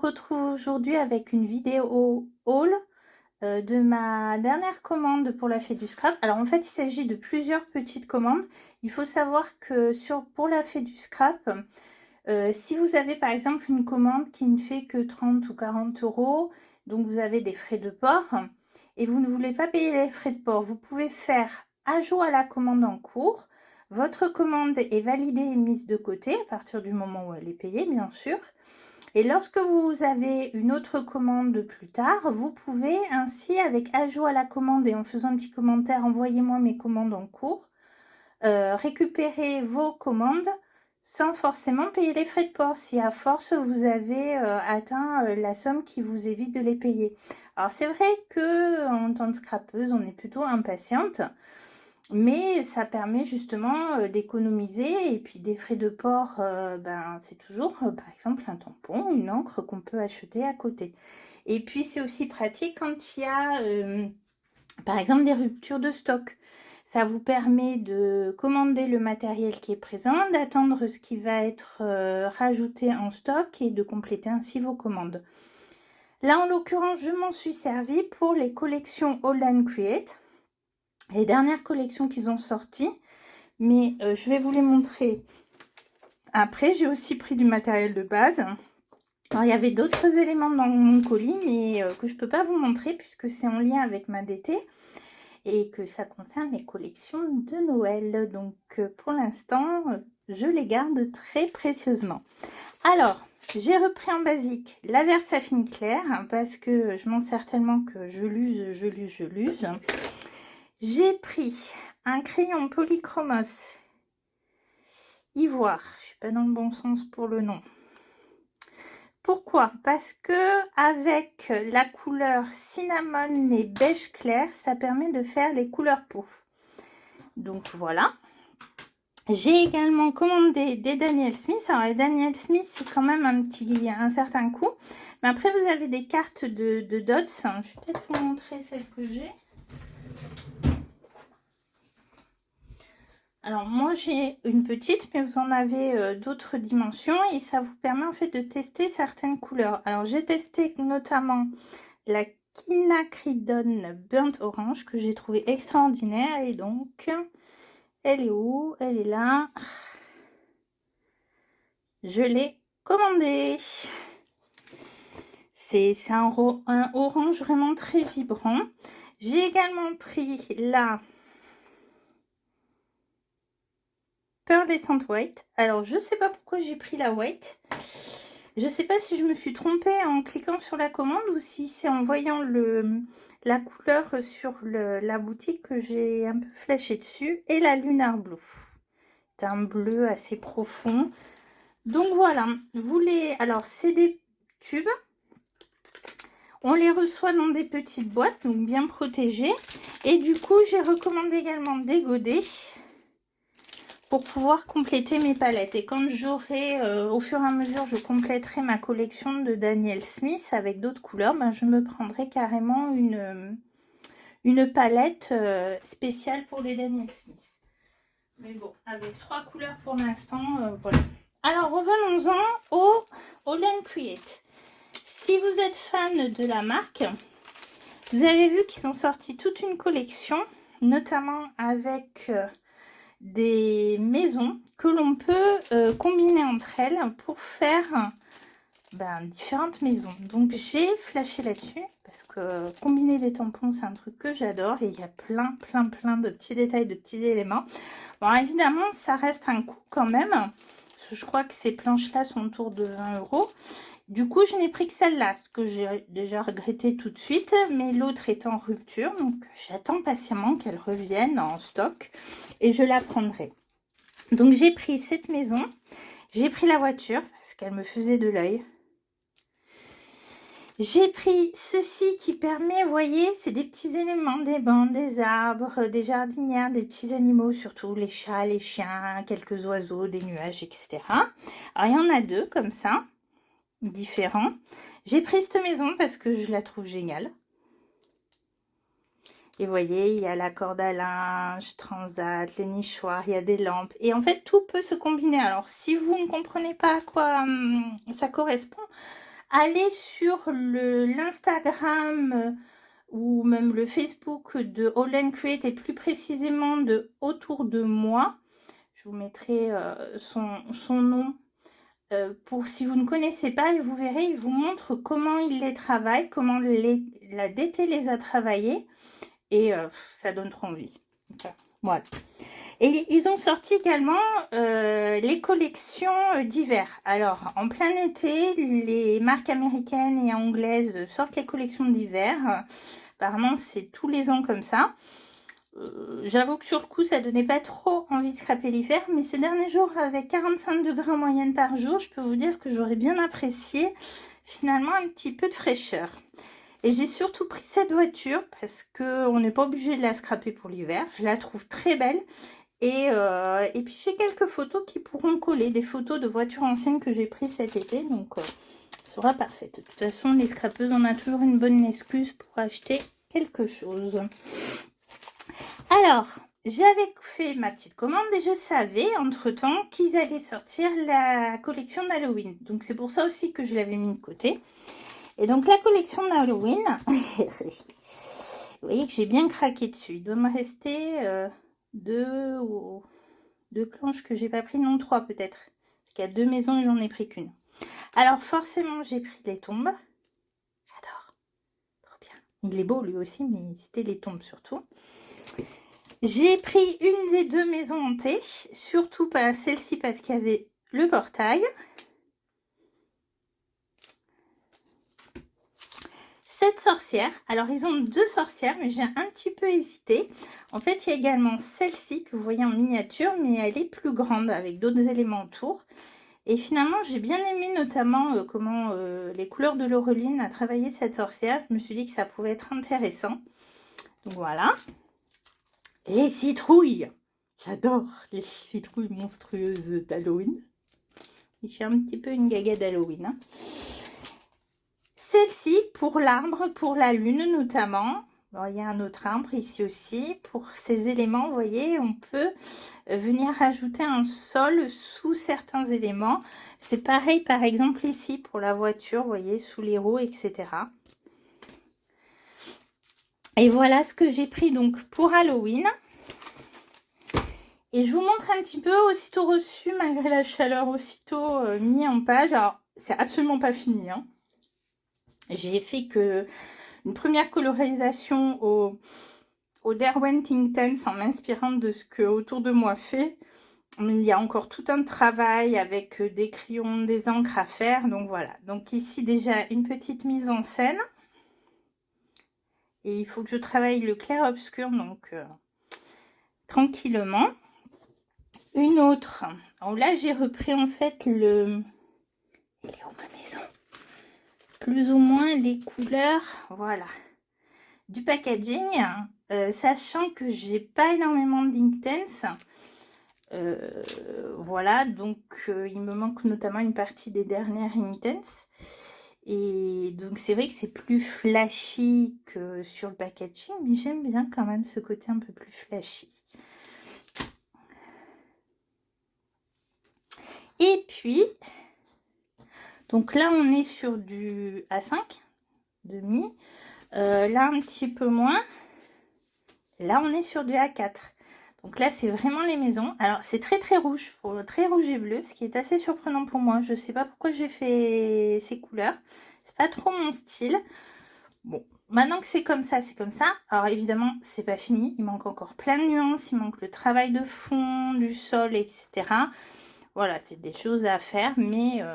retrouve aujourd'hui avec une vidéo haul de ma dernière commande pour la Fée du Scrap. Alors en fait, il s'agit de plusieurs petites commandes. Il faut savoir que pour la Fée du Scrap, si vous avez par exemple une commande qui ne fait que 30 ou 40 euros, donc vous avez des frais de port et vous ne voulez pas payer les frais de port, vous pouvez faire ajout à la commande en cours. Votre commande est validée et mise de côté à partir du moment où elle est payée, bien sûr. Et lorsque vous avez une autre commande plus tard, vous pouvez ainsi, avec ajout à la commande et en faisant un petit commentaire, envoyez-moi mes commandes en cours, récupérer vos commandes sans forcément payer les frais de port, si à force vous avez atteint la somme qui vous évite de les payer. Alors c'est vrai que en tant que scrapeuse, on est plutôt impatiente, mais ça permet justement d'économiser, et puis des frais de port, c'est toujours par exemple un tampon, une encre qu'on peut acheter à côté. Et puis c'est aussi pratique quand il y a par exemple des ruptures de stock. Ça vous permet de commander le matériel qui est présent, d'attendre ce qui va être rajouté en stock et de compléter ainsi vos commandes. Là en l'occurrence, je m'en suis servi pour les collections Hold and Create, les dernières collections qu'ils ont sorties, mais je vais vous les montrer après. J'ai aussi pris du matériel de base. Alors il y avait d'autres éléments dans mon colis, mais que je peux pas vous montrer puisque c'est en lien avec ma DT et que ça concerne les collections de Noël. Donc pour l'instant, je les garde très précieusement. Alors, j'ai repris en basique la Versafine claire parce que je m'en sers tellement que je l'use. J'ai pris un crayon Polychromos ivoire. Je suis pas dans le bon sens pour le nom. Pourquoi? Parce que avec la couleur cinnamon et beige clair, ça permet de faire les couleurs pouf. Donc voilà. J'ai également commandé des Daniel Smith. Alors les Daniel Smith, c'est quand même un certain coût. Mais après, vous avez des cartes de dots. Je vais peut-être vous montrer celle que j'ai. Alors moi j'ai une petite, mais vous en avez d'autres dimensions et ça vous permet en fait de tester certaines couleurs. Alors j'ai testé notamment la Quinacridone Burnt Orange que j'ai trouvé extraordinaire, et donc elle est où? Elle est là. Je l'ai commandée. C'est un orange vraiment très vibrant. J'ai également pris la Pearlescent White. Alors je sais pas pourquoi j'ai pris la white. Je sais pas si je me suis trompée en cliquant sur la commande ou si c'est en voyant la couleur sur la boutique que j'ai un peu flashé dessus. Et la Lunar Blue. C'est un bleu assez profond. Donc voilà, alors c'est des tubes. On les reçoit dans des petites boîtes, donc bien protégées. Et du coup, j'ai recommandé également des godets pour pouvoir compléter mes palettes. Et quand j'aurai, au fur et à mesure, je compléterai ma collection de Daniel Smith avec d'autres couleurs, je me prendrai carrément une palette spéciale pour les Daniel Smith. Mais bon, avec 3 couleurs pour l'instant, voilà. Alors, revenons-en au Hold and Create. Si vous êtes fan de la marque, vous avez vu qu'ils ont sorti toute une collection, notamment avec des maisons que l'on peut combiner entre elles pour faire différentes maisons. Donc j'ai flashé là-dessus parce que combiner des tampons, c'est un truc que j'adore, et il y a plein de petits détails, de petits éléments. Bon, évidemment, ça reste un coût quand même, parce que je crois que ces planches-là sont autour de 20 euros. Du coup, je n'ai pris que celle-là, ce que j'ai déjà regretté tout de suite, mais l'autre est en rupture, donc j'attends patiemment qu'elle revienne en stock et je la prendrai. Donc j'ai pris cette maison, j'ai pris la voiture parce qu'elle me faisait de l'œil. J'ai pris ceci qui permet, vous voyez, c'est des petits éléments, des bancs, des arbres, des jardinières, des petits animaux, surtout les chats, les chiens, quelques oiseaux, des nuages, etc. Alors il y en a 2 comme ça, différents. J'ai pris cette maison parce que je la trouve géniale. Et vous voyez, il y a la corde à linge, transat, les nichoirs, il y a des lampes. Et en fait, tout peut se combiner. Alors, si vous ne comprenez pas à quoi ça correspond, allez sur l'Instagram ou même le Facebook de All Create et plus précisément de Autour de moi. Je vous mettrai son nom pour si vous ne connaissez pas, et vous verrez, il vous montre comment il les travaille, comment la DT les a travaillés, et ça donne trop envie. Okay. Voilà. Et ils ont sorti également les collections d'hiver. Alors, en plein été, les marques américaines et anglaises sortent les collections d'hiver. Apparemment, c'est tous les ans comme ça. J'avoue que sur le coup, ça donnait pas trop envie de scraper l'hiver, mais ces derniers jours, avec 45 degrés en moyenne par jour, je peux vous dire que j'aurais bien apprécié finalement un petit peu de fraîcheur. Et j'ai surtout pris cette voiture parce qu'on n'est pas obligé de la scraper pour l'hiver. Je la trouve très belle. Et puis j'ai quelques photos qui pourront coller, des photos de voitures anciennes que j'ai prises cet été, donc ça sera parfait. De toute façon, les scrapeuses, on a toujours une bonne excuse pour acheter quelque chose. Alors, j'avais fait ma petite commande et je savais entre-temps qu'ils allaient sortir la collection d'Halloween. Donc c'est pour ça aussi que je l'avais mis de côté. Et donc la collection d'Halloween, vous voyez que j'ai bien craqué dessus. Il doit me rester deux planches que j'ai pas pris, non 3 peut-être. Parce qu'il y a 2 maisons et j'en ai pris qu'une. Alors forcément j'ai pris les tombes. J'adore. Trop bien. Il est beau lui aussi, mais c'était les tombes surtout. J'ai pris une des 2 maisons hantées, surtout pas celle-ci parce qu'il y avait le portail. Cette sorcière, alors ils ont 2 sorcières, mais j'ai un petit peu hésité. En fait, il y a également celle-ci que vous voyez en miniature, mais elle est plus grande avec d'autres éléments autour. Et finalement, j'ai bien aimé notamment comment les couleurs de Laureline a travaillé cette sorcière. Je me suis dit que ça pouvait être intéressant. Donc voilà. Les citrouilles. J'adore les citrouilles monstrueuses d'Halloween. Je suis un petit peu une gaga d'Halloween. Hein. Celle-ci, pour l'arbre, pour la lune notamment. Bon, il y a un autre arbre ici aussi. Pour ces éléments, vous voyez, on peut venir rajouter un sol sous certains éléments. C'est pareil, par exemple, ici, pour la voiture, vous voyez, sous les roues, etc. Et voilà ce que j'ai pris donc pour Halloween. Et je vous montre un petit peu, aussitôt reçu, malgré la chaleur, aussitôt mis en page. Alors, c'est absolument pas fini, hein. J'ai fait que une première colorisation au Derwent Inktense en m'inspirant de ce que Autour de moi fait. Mais il y a encore tout un travail avec des crayons, des encres à faire. Donc voilà. Donc ici déjà une petite mise en scène. Et il faut que je travaille le clair-obscur, donc tranquillement. Une autre. Alors là, j'ai repris en fait le... Elle est où ma maison? Plus ou moins les couleurs, voilà, du packaging. Sachant que j'ai pas énormément d'Inktense. Voilà, donc il me manque notamment une partie des dernières Inktense. Et donc c'est vrai que c'est plus flashy que sur le packaging, mais j'aime bien quand même ce côté un peu plus flashy. Et puis, donc là on est sur du A5, demi. Là un petit peu moins. Là on est sur du A4. Donc là, c'est vraiment les maisons. Alors, c'est très très rouge, très rouge et bleu, ce qui est assez surprenant pour moi. Je ne sais pas pourquoi j'ai fait ces couleurs. C'est pas trop mon style. Bon, maintenant que c'est comme ça, c'est comme ça. Alors évidemment, c'est pas fini. Il manque encore plein de nuances. Il manque le travail de fond, du sol, etc. Voilà, c'est des choses à faire, mais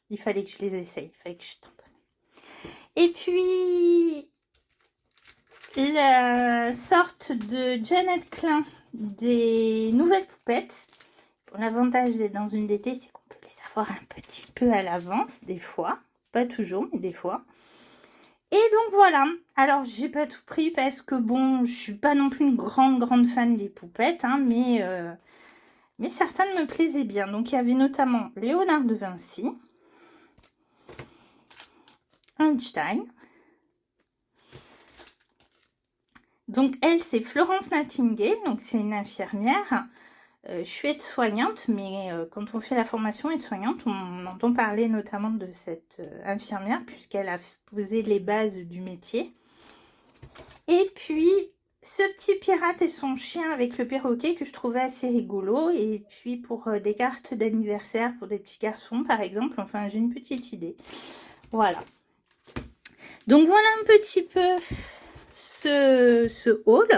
il fallait que je les essaye. Il fallait que je tombe. Et puis, la sorte de Janet Klein des nouvelles poupettes. Bon, l'avantage d'être dans une DT, c'est qu'on peut les avoir un petit peu à l'avance, des fois. Pas toujours, mais des fois. Et donc voilà. Alors, j'ai pas tout pris parce que bon, je suis pas non plus une grande fan des poupettes, hein, mais certaines me plaisaient bien. Donc, il y avait notamment Léonard de Vinci, Einstein. Donc, elle, c'est Florence Nightingale, donc c'est une infirmière. Je suis aide-soignante, mais quand on fait la formation aide-soignante, on entend parler notamment de cette infirmière, puisqu'elle a posé les bases du métier. Et puis, ce petit pirate et son chien avec le perroquet que je trouvais assez rigolo. Et puis, pour des cartes d'anniversaire pour des petits garçons, par exemple, enfin, j'ai une petite idée. Voilà. Donc, voilà un petit peu ce haul.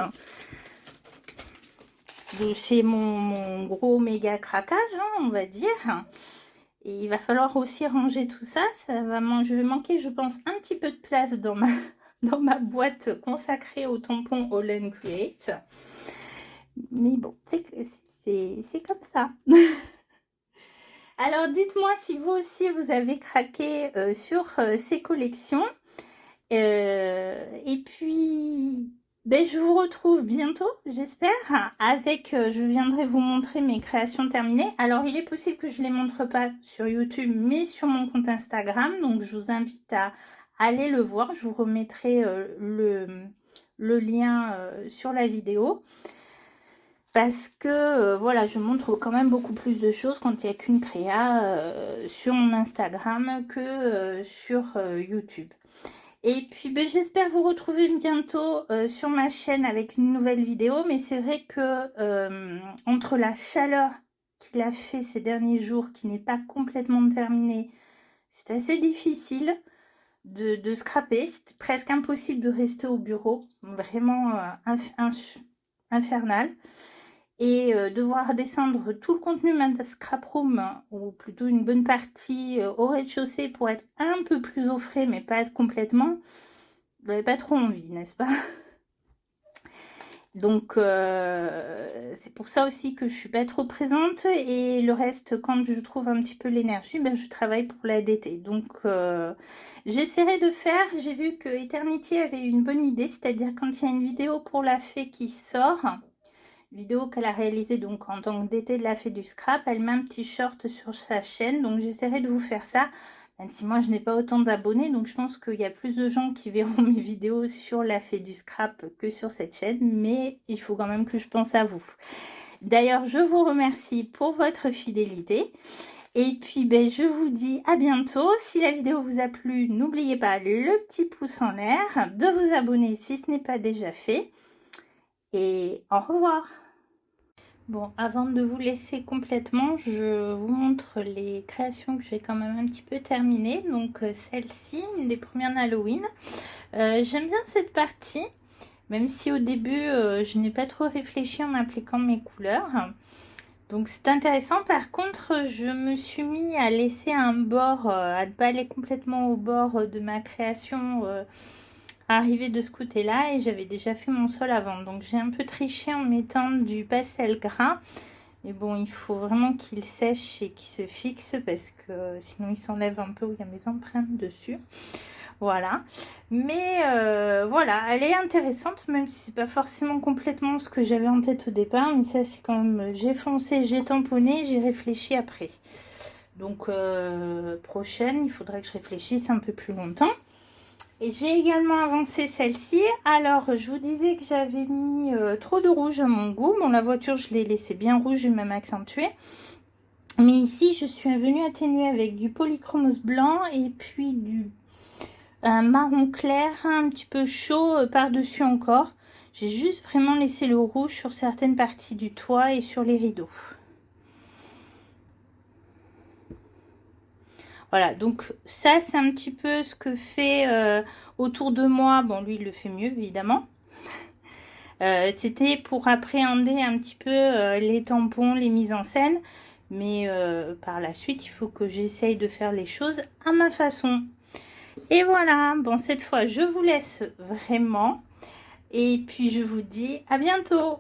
C'est mon gros méga craquage, hein, on va dire. Et il va falloir aussi ranger tout ça. Je vais manquer, je pense, un petit peu de place dans ma boîte consacrée au tampon All and Create. Mais bon, c'est comme ça. Alors, dites-moi si vous aussi, vous avez craqué sur ces collections. Et puis, je vous retrouve bientôt, j'espère, avec, je viendrai vous montrer mes créations terminées. Alors, il est possible que je ne les montre pas sur YouTube, mais sur mon compte Instagram. Donc, je vous invite à aller le voir. Je vous remettrai le lien sur la vidéo. Parce que, voilà, je montre quand même beaucoup plus de choses quand il n'y a qu'une créa sur mon Instagram que sur YouTube. Et puis, j'espère vous retrouver bientôt sur ma chaîne avec une nouvelle vidéo. Mais c'est vrai que entre la chaleur qu'il a fait ces derniers jours, qui n'est pas complètement terminée, c'est assez difficile de scraper. C'est presque impossible de rester au bureau. Vraiment infernal. Et devoir descendre tout le contenu de scrap room, ou plutôt une bonne partie au rez-de-chaussée pour être un peu plus au frais, mais pas complètement, vous n'avez pas trop envie, n'est-ce pas? Donc c'est pour ça aussi que je suis pas trop présente, et le reste, quand je trouve un petit peu l'énergie, je travaille pour la DT. Donc j'essaierai de faire, j'ai vu que Eternity avait une bonne idée, c'est-à-dire quand il y a une vidéo pour la fée qui sort, vidéo qu'elle a réalisée donc en tant que DT de la fée du scrap, elle met un petit short sur sa chaîne, donc j'essaierai de vous faire ça, même si moi je n'ai pas autant d'abonnés, donc je pense qu'il y a plus de gens qui verront mes vidéos sur la fée du scrap que sur cette chaîne, mais il faut quand même que je pense à vous. D'ailleurs, je vous remercie pour votre fidélité. Et puis, je vous dis à bientôt. Si la vidéo vous a plu, n'oubliez pas le petit pouce en l'air, de vous abonner si ce n'est pas déjà fait. Et au revoir. Bon, avant de vous laisser complètement, je vous montre les créations que j'ai quand même un petit peu terminées. Donc celle-ci, une des premières d'Halloween. J'aime bien cette partie, même si au début, je n'ai pas trop réfléchi en appliquant mes couleurs. Donc c'est intéressant. Par contre, je me suis mis à laisser un bord, à ne pas aller complètement au bord de ma création arriver de ce côté là, et j'avais déjà fait mon sol avant, donc j'ai un peu triché en mettant du pastel gras, mais bon, il faut vraiment qu'il sèche et qu'il se fixe parce que sinon il s'enlève un peu, où il y a mes empreintes dessus. Voilà, mais voilà, elle est intéressante, même si c'est pas forcément complètement ce que j'avais en tête au départ, mais ça c'est quand même, j'ai foncé, j'ai tamponné, j'ai réfléchi après. Donc prochaine, il faudrait que je réfléchisse un peu plus longtemps. Et j'ai également avancé celle-ci. Alors, je vous disais que j'avais mis trop de rouge à mon goût. Bon, la voiture, je l'ai laissée bien rouge et même accentuée. Mais ici, je suis venue atténuer avec du polychromos blanc et puis un marron clair, un petit peu chaud par-dessus encore. J'ai juste vraiment laissé le rouge sur certaines parties du toit et sur les rideaux. Voilà, donc ça c'est un petit peu ce que fait autour de moi. Bon, lui il le fait mieux évidemment. C'était pour appréhender un petit peu les tampons, les mises en scène. Mais par la suite, il faut que j'essaye de faire les choses à ma façon. Et voilà, bon, cette fois je vous laisse vraiment. Et puis je vous dis à bientôt.